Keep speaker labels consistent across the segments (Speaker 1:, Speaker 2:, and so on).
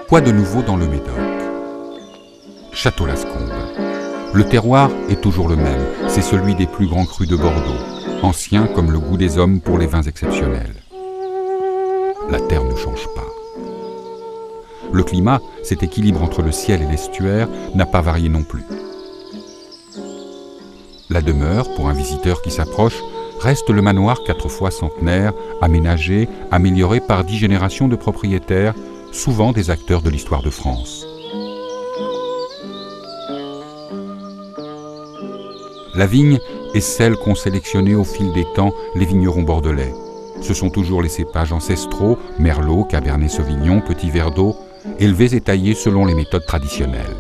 Speaker 1: Quoi de nouveau dans le Médoc? Château-Lascombe. Le terroir est toujours le même, c'est celui des plus grands crus de Bordeaux, ancien comme le goût des hommes pour les vins exceptionnels. La terre ne change pas. Le climat, cet équilibre entre le ciel et l'estuaire, n'a pas varié non plus. La demeure, pour un visiteur qui s'approche, reste le manoir 4 fois centenaire, aménagé, amélioré par 10 générations de propriétaires, souvent des acteurs de l'histoire de France. La vigne est celle qu'ont sélectionnée au fil des temps les vignerons bordelais. Ce sont toujours les cépages ancestraux, Merlot, Cabernet Sauvignon, Petit Verdot, élevés et taillés selon les méthodes traditionnelles.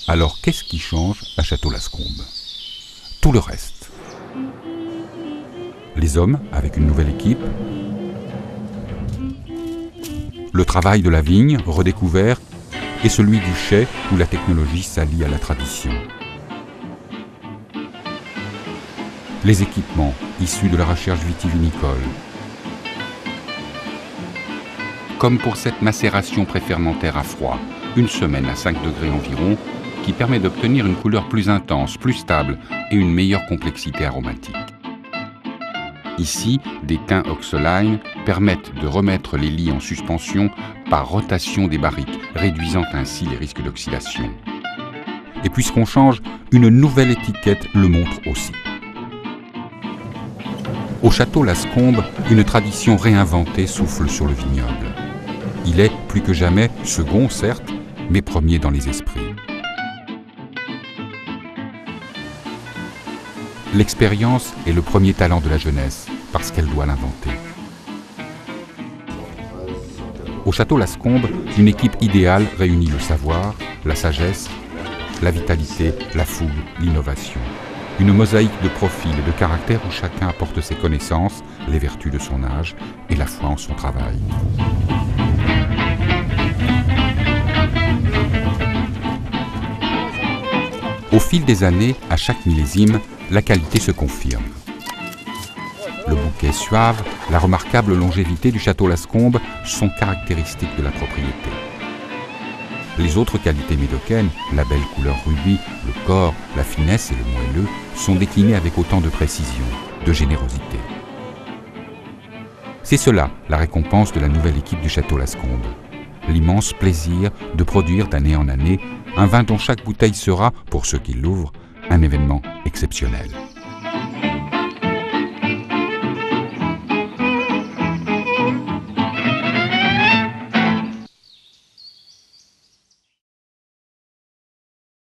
Speaker 1: Alors qu'est-ce qui change à Château-Lascombe? Tout le reste. Les hommes avec une nouvelle équipe, le travail de la vigne redécouvert et celui du chai où la technologie s'allie à la tradition. Les équipements issus de la recherche vitivinicole. Comme pour cette macération préfermentaire à froid, 1 semaine à 5 degrés environ, qui permet d'obtenir une couleur plus intense, plus stable et une meilleure complexité aromatique. Ici, des thym oxoline permettent de remettre les lies en suspension par rotation des barriques, réduisant ainsi les risques d'oxydation. Et puisqu'on change, une nouvelle étiquette le montre aussi. Au Château-Lascombe, une tradition réinventée souffle sur le vignoble. Il est, plus que jamais, second certes, mais premier dans les esprits. L'expérience est le premier talent de la jeunesse, parce qu'elle doit l'inventer. Au Château-Lascombe, une équipe idéale réunit le savoir, la sagesse, la vitalité, la fougue, l'innovation. Une mosaïque de profils et de caractères où chacun apporte ses connaissances, les vertus de son âge et la foi en son travail. Au fil des années, à chaque millésime, la qualité se confirme. Le bouquet suave, la remarquable longévité du Château-Lascombe sont caractéristiques de la propriété. Les autres qualités médocaines, la belle couleur rubis, le corps, la finesse et le moelleux, sont déclinées avec autant de précision, de générosité. C'est cela, la récompense de la nouvelle équipe du Château-Lascombe. L'immense plaisir de produire d'année en année un vin dont chaque bouteille sera, pour ceux qui l'ouvrent, un événement exceptionnel.